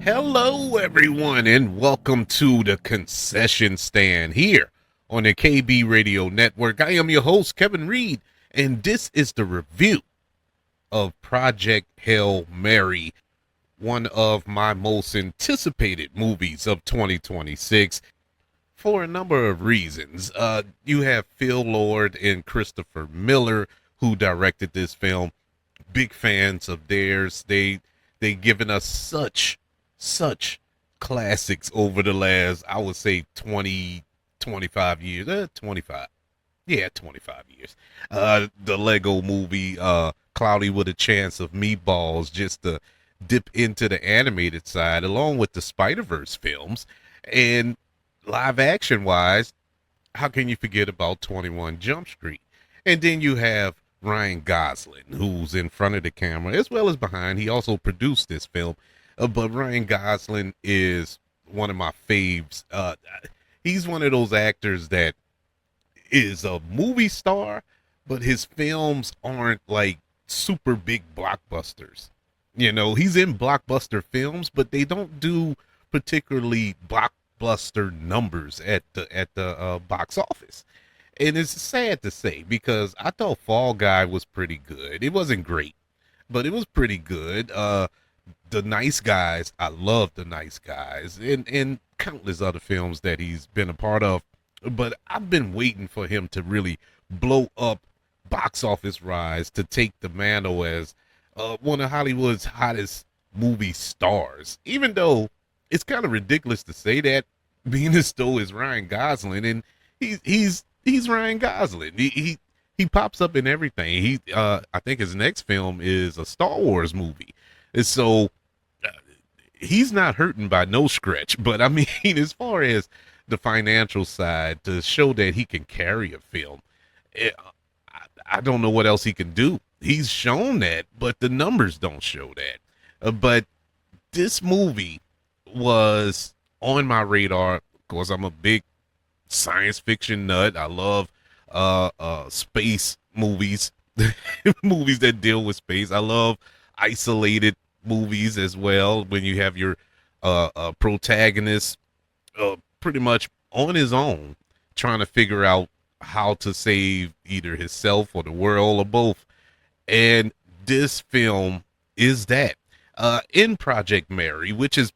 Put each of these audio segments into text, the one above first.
Hello, everyone, and welcome to the concession stand here on the KB Radio Network. I am your host, Kevin Reed, and this is the review of Project Hail Mary, one of my most anticipated movies of 2026 for a number of reasons. You have Phil Lord and Christopher Miller who directed this film. Big fans of theirs. They given us such classics over the last, I would say, 25 years. 25. Yeah, 25 years. The Lego movie, Cloudy with a Chance of Meatballs, just to dip into the animated side, along with the Spider-Verse films. And live action wise, how can you forget about 21 Jump Street? And then you have Ryan Gosling, who's in front of the camera as well as behind. He also produced this film. But Ryan Gosling is one of my faves. He's one of those actors that is a movie star, but his films aren't like super big blockbusters. You know, he's in blockbuster films, but they don't do particularly blockbuster numbers at the box office. And it's sad to say because I thought Fall Guy was pretty good. It wasn't great, but it was pretty good. The Nice Guys, I love The Nice Guys, and countless other films that he's been a part of. But I've been waiting for him to really blow up box office rise, to take the mantle as one of Hollywood's hottest movie stars. Even though it's kind of ridiculous to say that, being as though it's Ryan Gosling, and he's Ryan Gosling. He pops up in everything. I think his next film is a Star Wars movie. And so he's not hurting by no stretch. But I mean, as far as the financial side, to show that he can carry a film, I don't know what else he can do. He's shown that, but the numbers don't show that. But this movie was on my radar because I'm a big science fiction nut. I love space movies, movies that deal with space. I love isolated movies as well, when you have your protagonist pretty much on his own trying to figure out how to save either himself or the world or both. And this film is that. In Project Mary, which is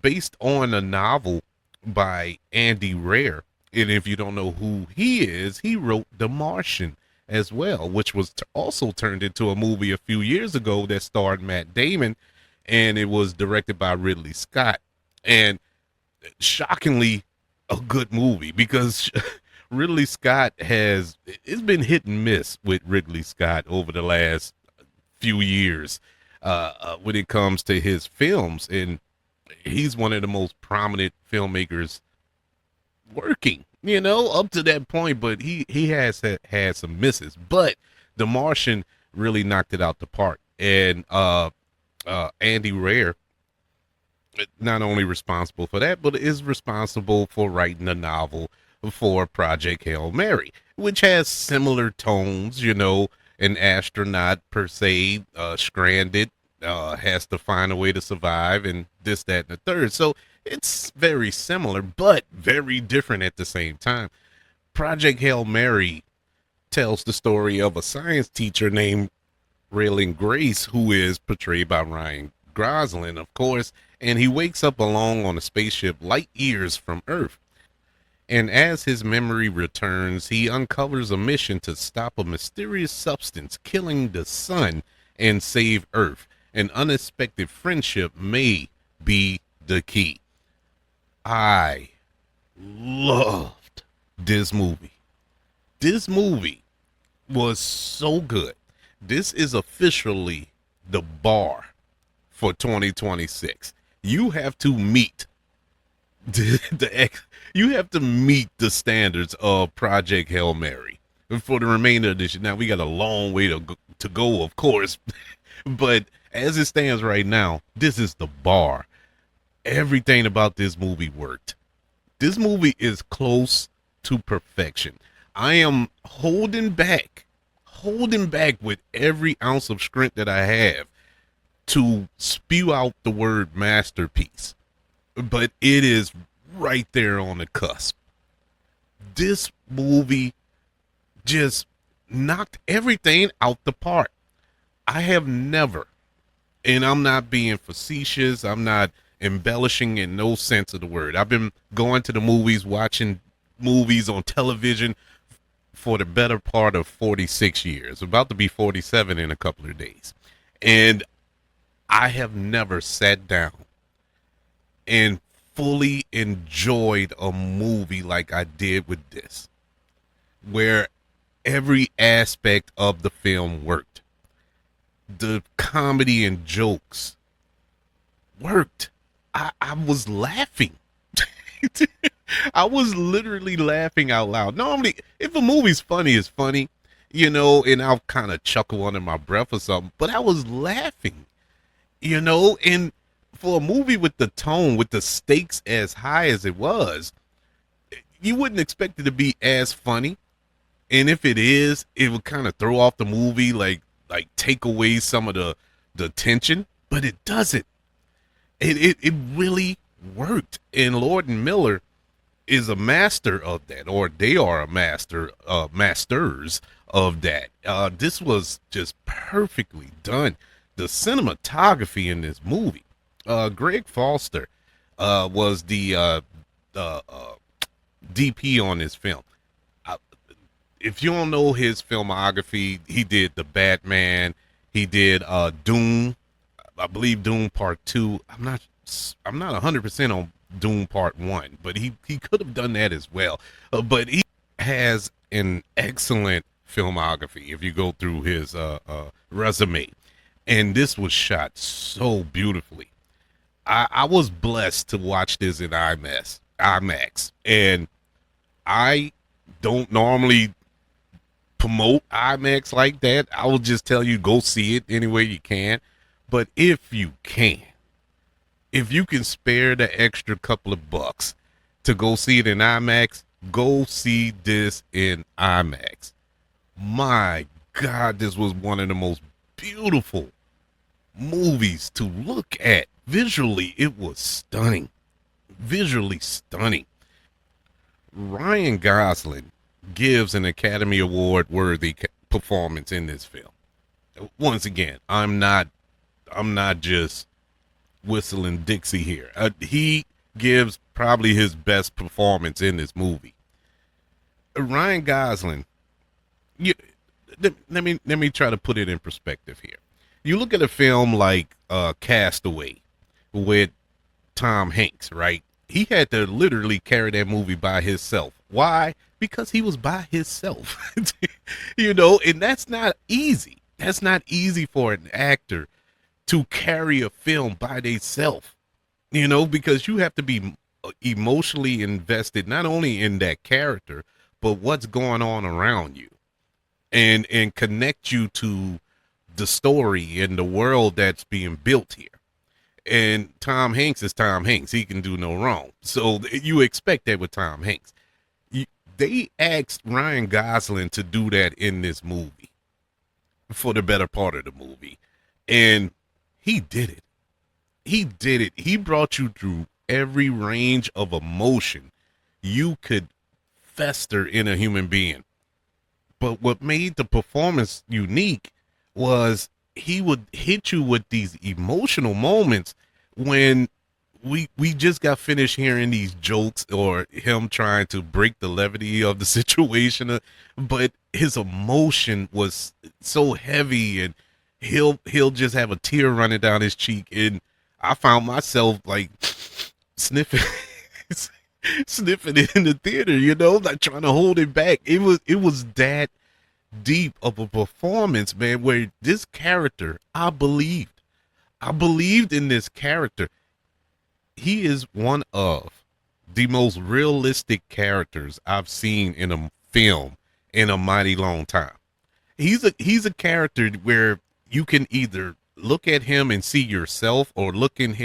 based on a novel by Andy Weir, and if you don't know who he is, he wrote The Martian as well, which was also turned into a movie a few years ago that starred Matt Damon, and it was directed by Ridley Scott. And shockingly, a good movie, because Ridley Scott it's been hit and miss with Ridley Scott over the last few years when it comes to his films. And he's one of the most prominent filmmakers working, up to that point, but he has had some misses. But The Martian really knocked it out the park. And Andy Weir, not only responsible for that, but is responsible for writing a novel for Project Hail Mary, which has similar tones. An astronaut per se, stranded, has to find a way to survive, and this, that, and the third. So it's very similar, but very different at the same time. Project Hail Mary tells the story of a science teacher named Ryland Grace, who is portrayed by Ryan Gosling, of course, and he wakes up alone on a spaceship light years from Earth. And as his memory returns, he uncovers a mission to stop a mysterious substance killing the sun and save Earth. An unexpected friendship may be the key. I loved this movie. This movie was so good. This is officially the bar for 2026. You have to meet you have to meet the standards of Project Hail Mary for the remainder of this year. Now, we got a long way to go, of course, but as it stands right now, this is the bar. Everything about this movie worked. This movie is close to perfection. I am holding back with every ounce of strength that I have to spew out the word masterpiece, but it is right there on the cusp. This movie just knocked everything out the park. I have never, and I'm not being facetious, I'm not embellishing in no sense of the word. I've been going to the movies, watching movies on television for the better part of 46 years, about to be 47 in a couple of days. And I have never sat down and fully enjoyed a movie like I did with this, where every aspect of the film worked. The comedy and jokes worked. I was laughing. I was literally laughing out loud. Normally, if a movie's funny, it's funny, and I'll kind of chuckle under my breath or something, but I was laughing, and for a movie with the tone, with the stakes as high as it was, you wouldn't expect it to be as funny. And if it is, it would kind of throw off the movie, like take away some of the tension, but it doesn't. It really worked. And Lord and Miller is a master of that, or they are masters of that. This was just perfectly done. The cinematography in this movie. Greg Foster was the DP on this film. If you don't know his filmography, he did The Batman. He did Doom. I believe Doom Part 2. I'm not 100% on Doom Part 1, but he could have done that as well. But he has an excellent filmography if you go through his resume. And this was shot so beautifully. I was blessed to watch this in IMAX. And I don't normally promote IMAX like that. I will just tell you, go see it any way you can. But if you can spare the extra couple of bucks to go see it in IMAX, go see this in IMAX. My God, this was one of the most beautiful movies to look at. Visually, it was stunning. Visually stunning. Ryan Gosling gives an Academy Award worthy performance in this film. Once again, I'm not just whistling Dixie here. He gives probably his best performance in this movie. Ryan Gosling, let me try to put it in perspective here. You look at a film like Castaway with Tom Hanks, right? He had to literally carry that movie by himself. Why? Because he was by himself. And that's not easy. That's not easy for an actor to carry a film by themselves, because you have to be emotionally invested not only in that character, but what's going on around you, and connect you to the story and the world that's being built here. And Tom Hanks is Tom Hanks. He can do no wrong. So you expect that with Tom Hanks. They asked Ryan Gosling to do that in this movie for the better part of the movie. And he did it. He did it. He brought you through every range of emotion you could fester in a human being. But what made the performance unique was he would hit you with these emotional moments when we just got finished hearing these jokes or him trying to break the levity of the situation, but his emotion was so heavy, and he'll just have a tear running down his cheek, and I found myself like sniffing it in the theater, like trying to hold it back. It was that deep of a performance, man, where this character, I believed in this character. He is one of the most realistic characters I've seen in a film in a mighty long time. He's a character where you can either look at him and see yourself, or look at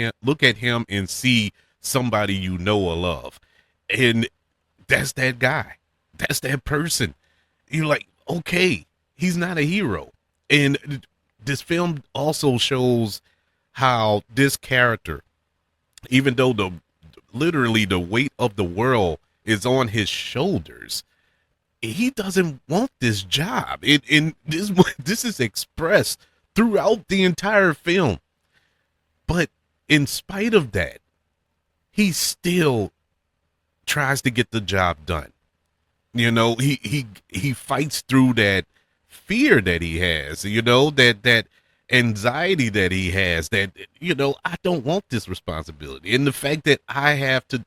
him and see somebody you know or love. And that's that guy. That's that person. You're like, okay, he's not a hero. And this film also shows how this character, even though literally the weight of the world is on his shoulders, he doesn't want this job. And this is expressed throughout the entire film. But in spite of that, he still tries to get the job done. You know, he fights through that fear that he has, you know, that anxiety that he has, that, you know, I don't want this responsibility. And the fact that I have to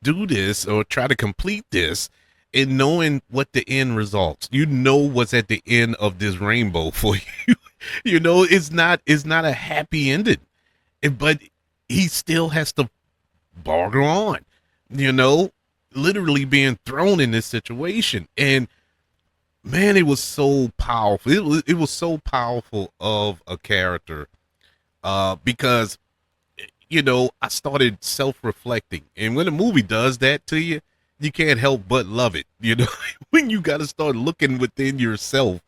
do this or try to complete this, and knowing what the end results, you know, what's at the end of this rainbow for you. You know, it's not a happy ending, but he still has to bargain on, you know, literally being thrown in this situation. And man, it was so powerful. It was so powerful of a character, because, you know, I started self-reflecting, and when a movie does that to you, you can't help but love it. You know, when you got to start looking within yourself,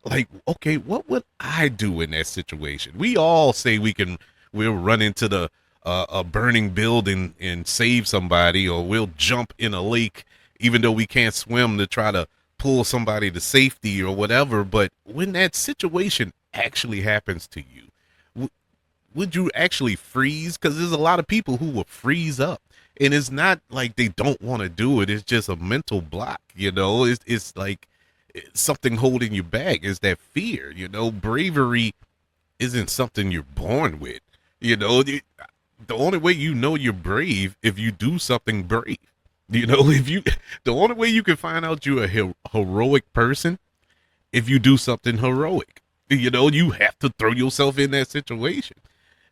like, okay, what would I do in that situation? We all say we'll run into a burning building and save somebody, or we'll jump in a lake, even though we can't swim, to try to pull somebody to safety or whatever. But when that situation actually happens to you, would you actually freeze? Because there's a lot of people who will freeze up, and it's not like they don't want to do it. It's just a mental block, you know. It's like something holding you back. Is that fear? You know, bravery isn't something you're born with. You know, the only way you know you're brave if you do something brave. You know, the only way you can find out you're a heroic person, if you do something heroic. You know, you have to throw yourself in that situation.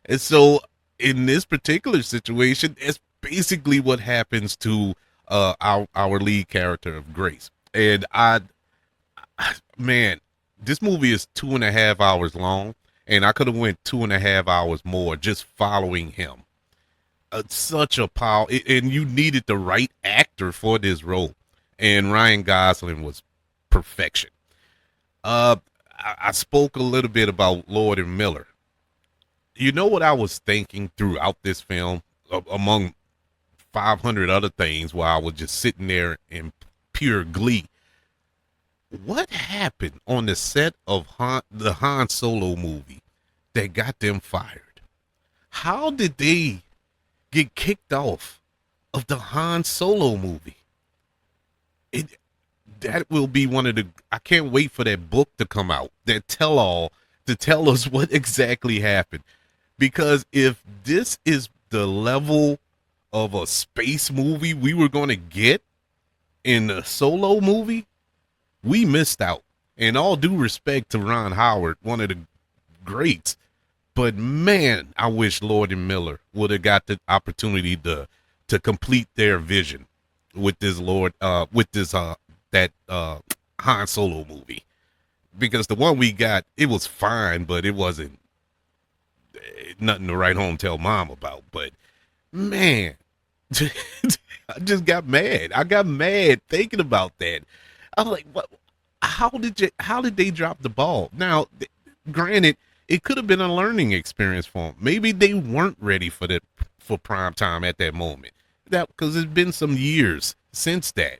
And so in this particular situation, it's basically what happens to our lead character of Grace. And man, this movie is 2.5 hours long, and I could have went 2.5 hours more just following him. Such a power, and you needed the right actor for this role, and Ryan Gosling was perfection. I spoke a little bit about Lord and Miller. You know what I was thinking throughout this film, among 500 other things, while I was just sitting there in pure glee? What happened on the set of the Han Solo movie that got them fired? How did they get kicked off of the Han Solo movie? That will be one of the, I can't wait for that book to come out, that tell all, to tell us what exactly happened. Because if this is the level of a space movie we were going to get in the Solo movie, we missed out. And all due respect to Ron Howard, one of the greats, but man, I wish Lord and Miller would have got the opportunity to complete their vision with this that Han Solo movie. Because the one we got, it was fine, but it wasn't nothing to write home and tell mom about. But man, I just got mad. I got mad thinking about that. I was like, what? How did they drop the ball? Now, granted, it could have been a learning experience for them. Maybe they weren't ready for prime time at that moment. That, because it's been some years since that.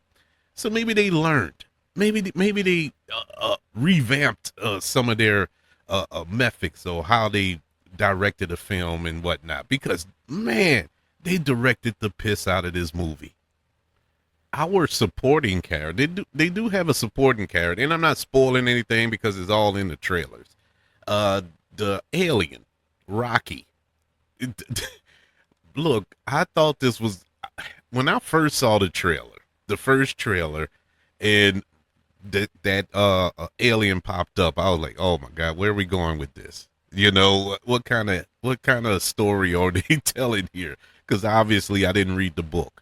So maybe they learned. Maybe they revamped some of their methods, or how they directed the film and whatnot. Because man, they directed the piss out of this movie. Our supporting character, they do have a supporting character, and I'm not spoiling anything because it's all in the trailers. The alien, Rocky. Look, I thought this was, when I first saw the first trailer, and that alien popped up, I was like, oh my God, where are we going with this? You know, what kind of story are they telling here? Because obviously I didn't read the book.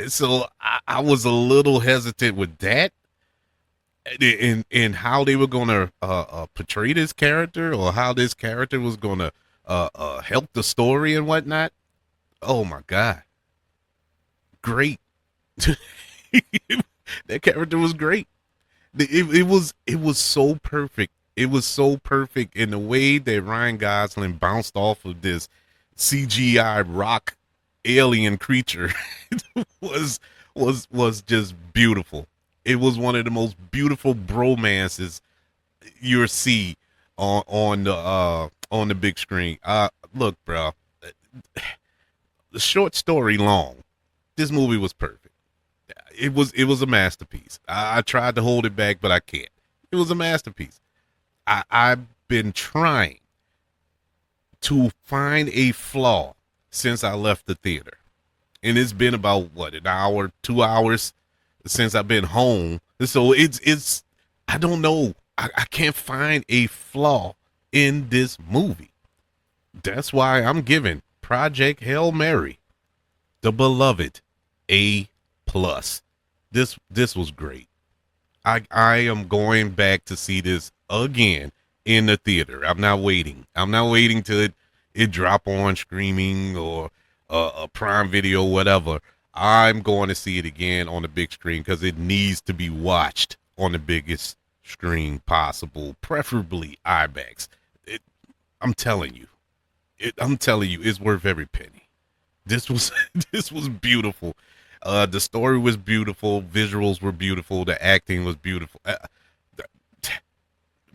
So I was a little hesitant with that, and how they were going to portray this character, or how this character was going to help the story and whatnot. Oh my God, great! That character was great. It was so perfect It was so perfect in the way that Ryan Gosling bounced off of this CGI rock alien creature was was just beautiful. It was one of the most beautiful bromances you'll see on the big screen. Look, bro, the short story long. This movie was perfect. It was a masterpiece. I tried to hold it back, but I can't. It was a masterpiece. I've been trying to find a flaw since I left the theater. And it's been about what, an hour, 2 hours since I've been home. So it's I don't know. I can't find a flaw in this movie. That's why I'm giving Project Hail Mary, the beloved, A+. This was great. I am going back to see this again in the theater. I'm not waiting. I'm not waiting till it drop on streaming or a Prime Video, whatever. I'm going to see it again on the big screen because it needs to be watched on the biggest screen possible, preferably IMAX. I'm telling you, it's worth every penny. This was this was beautiful. The story was beautiful. Visuals were beautiful. The acting was beautiful.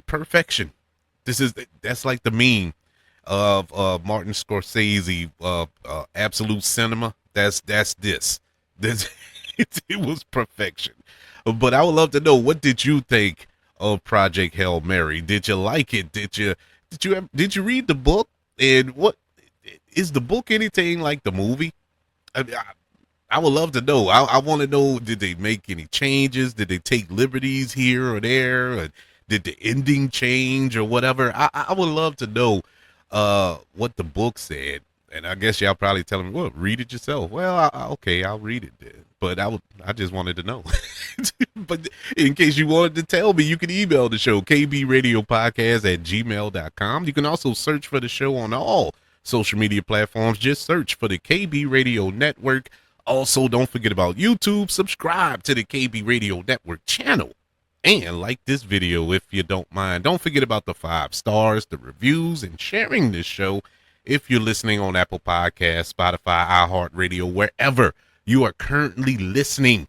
Perfection. That's like the meme of Martin Scorsese, absolute cinema. That's this. It was perfection. But I would love to know, what did you think of Project Hail Mary? Did you like it? Did you read the book? And what is the book anything like the movie? I would love to know. I want to know, did they make any changes? Did they take liberties here or there? Or did the ending change or whatever? I would love to know what the book said. And I guess y'all probably telling me, well, read it yourself. Well, okay, I'll read it then. But I just wanted to know. But in case you wanted to tell me, you can email the show, kbradiopodcast@gmail.com. You can also search for the show on all social media platforms. Just search for the KB Radio Network. Also, don't forget about YouTube. Subscribe to the KB Radio Network channel. And like this video if you don't mind. Don't forget about the 5 stars, the reviews, and sharing this show if you're listening on Apple Podcasts, Spotify, iHeartRadio, wherever you are currently listening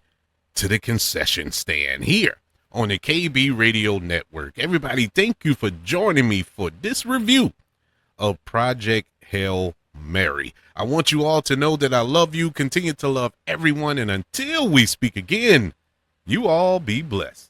to the concession stand here on the KB Radio Network. Everybody, thank you for joining me for this review of Project Hail Mary. I want you all to know that I love you, continue to love everyone, and until we speak again, you all be blessed.